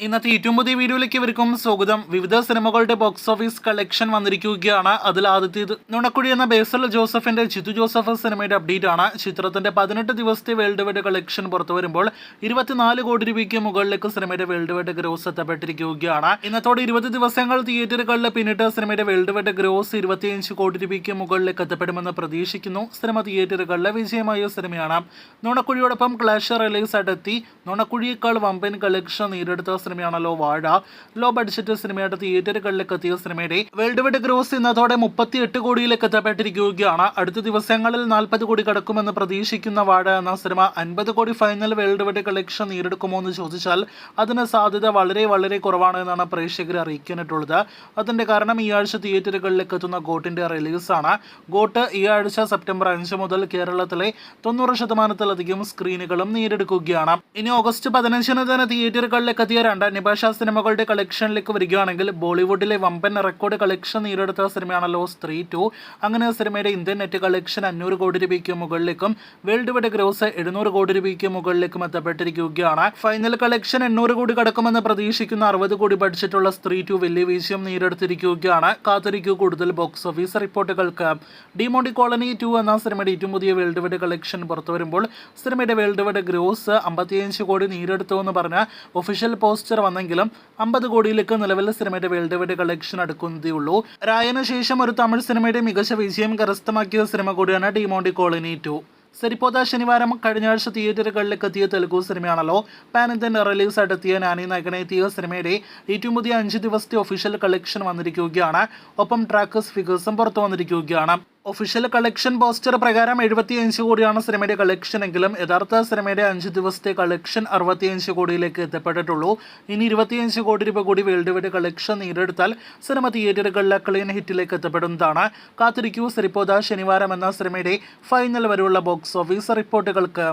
ഇന്നത്തെ ഏറ്റവും പുതിയ വീഡിയോയിലേക്ക് ഇവർക്കും സ്വാഗതം. വിവിധ സിനിമകളുടെ ബോക്സ് ഓഫീസ് കളക്ഷൻ വന്നിരിക്കുകയാണ്. അതിൽ ആദ്യത്തേത് നുണക്കുഴി എന്ന ബേസൽ ജോസഫിന്റെ ജിത്തു ജോസഫ് സിനിമയുടെ അപ്ഡേറ്റ് ആണ്. ചിത്രത്തിന്റെ 18 ദിവസത്തെ വേൾഡ് വൈഡ് കളക്ഷൻ പുറത്തു വരുമ്പോൾ 24 കോടി രൂപയ്ക്ക് മുകളിലേക്ക് സിനിമയുടെ വേൾഡ് വൈഡ് ഗ്രോസ് എത്തപ്പെട്ടിരിക്കുകയാണ്. ഇന്നത്തോടെ 20 ദിവസങ്ങൾ തിയേറ്ററുകളിൽ പിന്നിട്ട് സിനിമയുടെ വേൾഡ് വൈഡ് ഗ്രോസ് 25 കോടി രൂപയ്ക്ക് മുകളിലേക്ക് എത്തപ്പെടുമെന്ന് പ്രതീക്ഷിക്കുന്നു. സിനിമ തിയേറ്ററുകളിലെ വിജയമായ സിനിമയാണ്. നുണക്കുഴിയോടൊപ്പം ക്ലാഷ് റിലീസ് അടുത്തി നുണക്കുഴിയേക്കാൾ വമ്പൻ കളക്ഷൻ നേടിയെടുത്ത സിനിമയാണല്ലോ വാഴ. ലോ ബഡ്ജറ്റ് സിനിമയുടെ തിയേറ്ററുകളിലേക്ക് എത്തിയ സിനിമയുടെ വേൾഡ് വൈഡ് ഗ്രോസ് ഇന്നത്തോടെ 38 കോടിയിലേക്ക് എത്തപ്പെട്ടിരിക്കുകയാണ്. അടുത്ത ദിവസങ്ങളിൽ 40 കോടി കടക്കുമെന്ന് പ്രതീക്ഷിക്കുന്ന വാഴ എന്ന സിനിമ 50 കോടി ഫൈനൽ വേൾഡ് വൈഡ് കളക്ഷൻ നേടിയെടുക്കുമോ എന്ന് ചോദിച്ചാൽ അതിന് സാധ്യത വളരെ കുറവാണ് എന്നാണ് പ്രേക്ഷകർ അറിയിക്കാനായിട്ടുള്ളത്. അതിന്റെ കാരണം ഈ ആഴ്ച തിയേറ്ററുകളിലേക്ക് എത്തുന്ന ഗോട്ടിന്റെ റിലീസാണ്. ഗോട്ട് ഈ ആഴ്ച സെപ്റ്റംബർ 5 മുതൽ കേരളത്തിലെ 90% സ്ക്രീനുകളും നേടിയെടുക്കുകയാണ്. ഇനി ഓഗസ്റ്റ് 15 തന്നെ തിയേറ്ററുകളിലേക്ക് എത്തിയ അന്യഭാഷാ സിനിമകളുടെ കളക്ഷനിലേക്ക് വരികയാണെങ്കിൽ ബോളിവുഡിലെ വമ്പൻ റെക്കോർഡ് കളക്ഷൻ നേടിയെടുത്ത സിനിമയാണല്ലോ സ്ത്രീ 2. അങ്ങനെ സിനിമയുടെ ഇന്ത്യൻ നെറ്റ് കളക്ഷൻ 500 കോടി രൂപയ്ക്ക് മുകളിലേക്കും വേൾഡ് വൈഡ് ഗ്രോസ് 700 കോടി രൂപയ്ക്ക് മുകളിലേക്കും എത്തപ്പെട്ടിരിക്കുകയാണ്. ഫൈനൽ കളക്ഷൻ 800 കോടി കടക്കുമെന്ന് പ്രതീക്ഷിക്കുന്ന 60 കോടി ബഡ്ജറ്റുള്ള സ്ത്രീ 2 വലിയ വിജയം നേടിയെടുത്തിരിക്കുകയാണ്. കാത്തിരിക്കൂ കൂടുതൽ ബോക്സ് ഓഫീസ് റിപ്പോർട്ടുകൾക്ക്. ഡിമോണ്ടി കോളനി 2 എന്ന സിനിമയുടെ ഏറ്റവും പുതിയ വേൾഡ് വൈഡ് കളക്ഷൻ പുറത്തു വരുമ്പോൾ സിനിമയുടെ വേൾഡ് വൈഡ് ഗ്രോസ് 55 കോടി നേടിയെടുത്തു എന്ന് പറഞ്ഞ ഒഫീഷ്യൽ പോസ്റ്റർ വന്നെങ്കിലും 50 കോടിയിലേക്ക് നിലവിൽ സിനിമയുടെ വേൾഡ് വൈഡ് കളക്ഷൻ അടുക്കുന്നതേ ഉള്ളൂ. രായന് ശേഷം ഒരു തമിഴ് സിനിമയുടെ മികച്ച വിജയം കരസ്ഥമാക്കിയ സിനിമ കൂടിയാണ് ഡിമോണ്ടി കോളനി 2. സരിപ്പോത ശനിവാരം കഴിഞ്ഞ ആഴ്ച തിയേറ്ററുകളിലേക്ക് എത്തിയ തെലുഗു സിനിമയാണല്ലോ. പാൻ ഇന്ത്യൻ റിലീസ് അടുത്തിയ നാനി നായകനെത്തിയ സിനിമയുടെ ഏറ്റവും പുതിയ 5 ദിവസത്തെ ഒഫീഷ്യൽ കളക്ഷൻ വന്നിരിക്കുകയാണ്. ഒപ്പം ട്രാക്കേഴ്സ് ഫിഗേഴ്സും പുറത്തു വന്നിരിക്കുകയാണ്. ഒഫീഷ്യൽ കളക്ഷൻ പോസ്റ്റർ പ്രകാരം 75 കോടിയാണ് സിനിമയുടെ കളക്ഷൻ എങ്കിലും യഥാർത്ഥ സിനിമയുടെ 5 ദിവസത്തെ കളക്ഷൻ 65 കോടിയിലേക്ക് എത്തപ്പെട്ടിട്ടുള്ളൂ. ഇനി 25 കോടി രൂപ കൂടി വേൾഡ് വൈഡ് കളക്ഷൻ നേടിയെടുത്താൽ സിനിമ തിയേറ്ററുകളിലെ ക്ലീൻ ഹിറ്റിലേക്ക് എത്തപ്പെടുന്നതാണ്. കാത്തിരിക്കൂ സരിപ്പോത ശനിവാരം എന്ന സിനിമയുടെ ഫൈനൽ വരെയുള്ള ബോക്സ് ഓഫീസ് റിപ്പോർട്ടുകൾക്ക്.